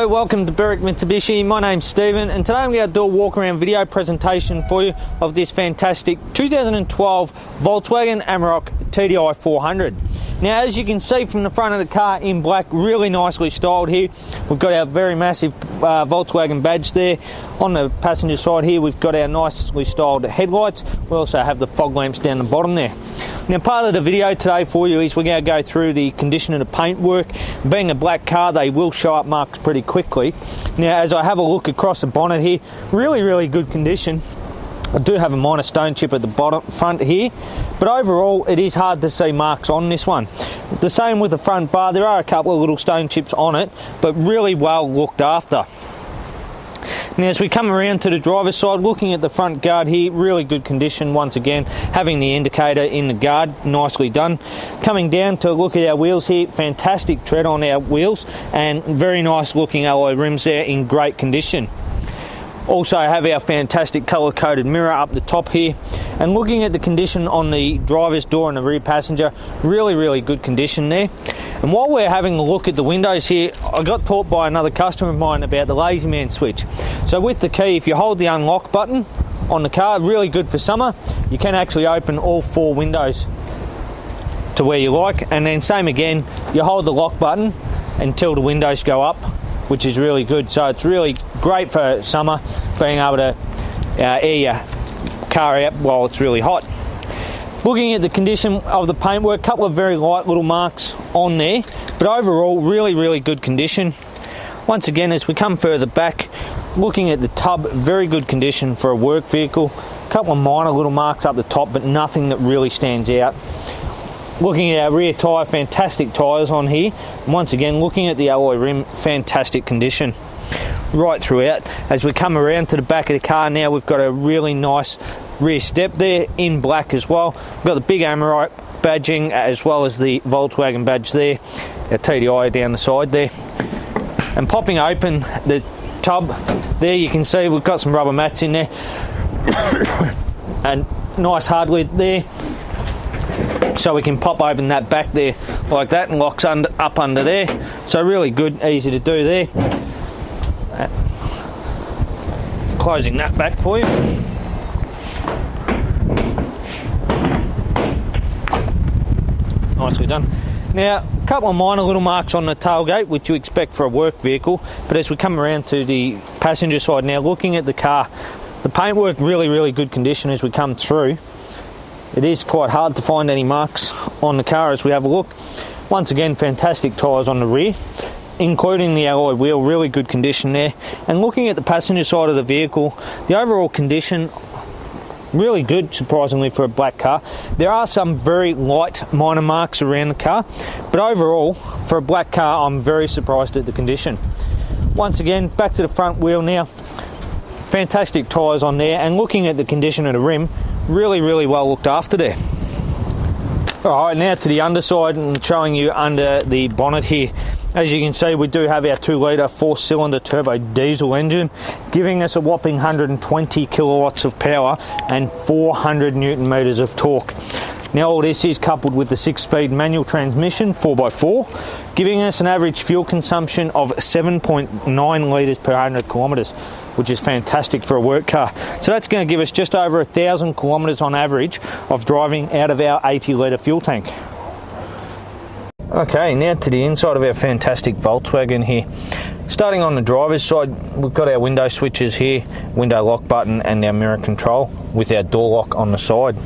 Hello, welcome to Berwick Mitsubishi. My name's Stephen and today I'm going to do a walk around video presentation for you of this fantastic 2012 Volkswagen Amarok TDI400. Now, as you can see from the front of the car in black, really nicely styled here. We've got our very massive Volkswagen badge there. On the passenger side here, we've got our nicely styled headlights. We also have the fog lamps down the bottom there. Now, part of the video today for you is we're going to go through the condition of the paintwork. Being a black car, they will show up marks pretty quickly. Now, as I have a look across the bonnet here, really good condition. I do have a minor stone chip at the bottom front here, but overall it is hard to see marks on this one. The same with the front bar, there are a couple of little stone chips on it, but really well looked after. Now, as we come around to the driver's side, looking at the front guard here, really good condition once again, having the indicator in the guard, nicely done. Coming down to look at our wheels here, fantastic tread on our wheels and very nice looking alloy rims there in great condition. Also have our fantastic colour-coded mirror up the top here, and looking at the condition on the driver's door and the rear passenger, really good condition there. And while we're having a look at the windows here, I got taught by another customer of mine about the lazy man switch. So with the key, if you hold the unlock button on the car, really good for summer, you can actually open all 4 windows to where you like, and then same again, you hold the lock button until the windows go up, which is really good. So it's really great for summer, being able to air your car out while it's really hot. Looking at the condition of the paintwork, a couple of very light little marks on there, but overall really good condition. Once again, as we come further back, looking at the tub, very good condition for a work vehicle. A couple of minor little marks up the top, but nothing that really stands out. Looking at our rear tyre, fantastic tyres on here. And once again, looking at the alloy rim, fantastic condition right throughout. As we come around to the back of the car now, we've got a really nice rear step there in black as well. We've got the big Amarok badging as well as the Volkswagen badge there, our TDI down the side there. And popping open the tub there, you can see we've got some rubber mats in there and nice hard lid there. So we can pop open that back there like that and locks up under there. So really good, easy to do there. Closing that back for you. Nicely done. Now, a couple of minor little marks on the tailgate, which you expect for a work vehicle, but as we come around to the passenger side now, looking at the car, the paintwork really good condition as we come through. It is quite hard to find any marks on the car as we have a look. Once again, fantastic tyres on the rear, including the alloy wheel, really good condition there. And looking at the passenger side of the vehicle, the overall condition, really good, surprisingly, for a black car. There are some very light minor marks around the car, but overall, for a black car, I'm very surprised at the condition. Once again, back to the front wheel now. Fantastic tyres on there, and looking at the condition of the rim, really well looked after there. Alright, now to the underside and showing you under the bonnet here. As you can see, we do have our 2-litre 4-cylinder turbo diesel engine, giving us a whopping 120 kilowatts of power and 400 newton meters of torque. Now, all this is coupled with the 6-speed manual transmission 4x4, giving us an average fuel consumption of 7.9 litres per 100 kilometres, which is fantastic for a work car. So that's going to give us just over 1,000 kilometres on average of driving out of our 80-litre fuel tank. Okay, now to the inside of our fantastic Volkswagen here. Starting on the driver's side, we've got our window switches here, window lock button and our mirror control with our door lock on the side.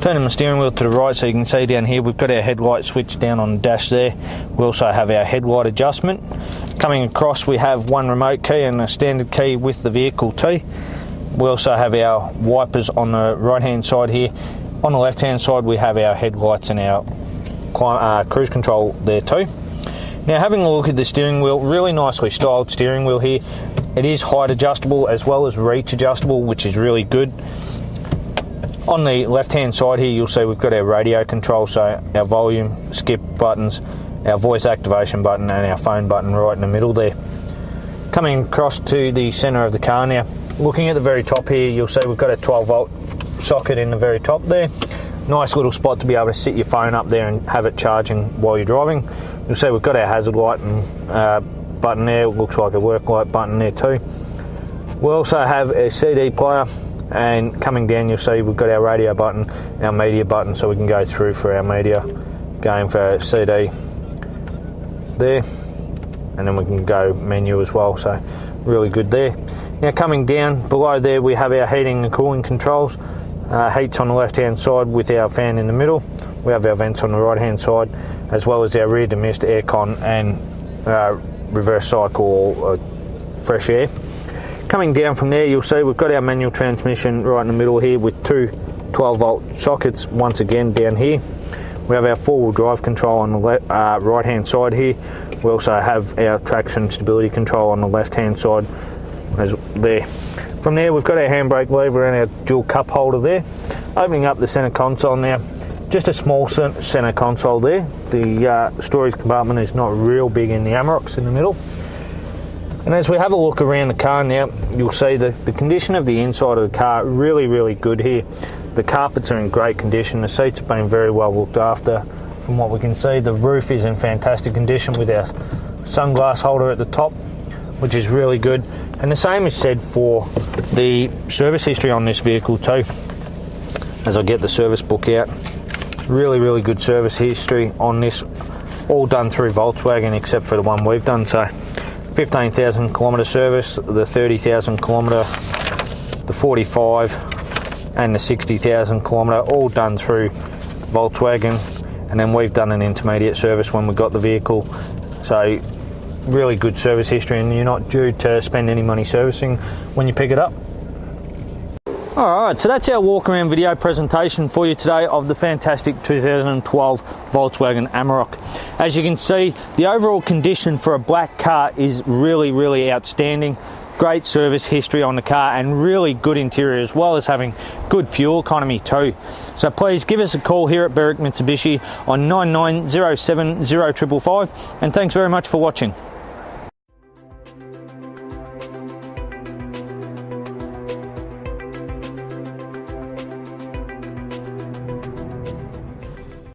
Turning the steering wheel to the right so you can see down here, we've got our headlight switch down on the dash there. We also have our headlight adjustment. Coming across, we have one remote key and a standard key with the vehicle too. We also have our wipers on the right hand side here. On the left hand side, we have our headlights and our cruise control there too. Now, having a look at the steering wheel, really nicely styled steering wheel here. It is height adjustable as well as reach adjustable, which is really good. On the left hand side here, you'll see we've got our radio control, so our volume, skip buttons, our voice activation button and our phone button right in the middle there. Coming across to the centre of the car now, looking at the very top here, you'll see we've got a 12 volt socket in the very top there. Nice little spot to be able to sit your phone up there and have it charging while you're driving. You'll see we've got our hazard light and button there. It looks like a work light button there too. We also have a CD player, and coming down you'll see we've got our radio button, our media button, so we can go through for our media, going for CD there, and then we can go menu as well, so really good there. Now coming down below there we have our heating and cooling controls. Heat's on the left hand side with our fan in the middle. We have our vents on the right hand side, as well as our rear demist, aircon and reverse cycle or fresh air. Coming down from there you'll see we've got our manual transmission right in the middle here with two 12 volt sockets once again down here. We have our four-wheel drive control on the right hand side here. We also have our traction stability control on the left hand side as there. From there we've got our handbrake lever and our dual cup holder there. Opening up the centre console now, just a small centre console there. The storage compartment is not real big in the Amaroks in the middle. And as we have a look around the car now, you'll see the condition of the inside of the car really good here. The carpets are in great condition, the seats have been very well looked after from what we can see. The roof is in fantastic condition with our sunglass holder at the top, which is really good. And the same is said for the service history on this vehicle too. As I get the service book out, really good service history on this, all done through Volkswagen except for the one we've done. So 15,000 kilometre service, the 30,000 kilometre, the 45 and the 60,000 kilometre, all done through Volkswagen, and then we've done an intermediate service when we got the vehicle. So really good service history, and you're not due to spend any money servicing when you pick it up. Alright, so that's our walk around video presentation for you today of the fantastic 2012 Volkswagen Amarok. As you can see, the overall condition for a black car is really outstanding. Great service history on the car and really good interior, as well as having good fuel economy too. So please give us a call here at Berwick Mitsubishi on 99070555, and thanks very much for watching.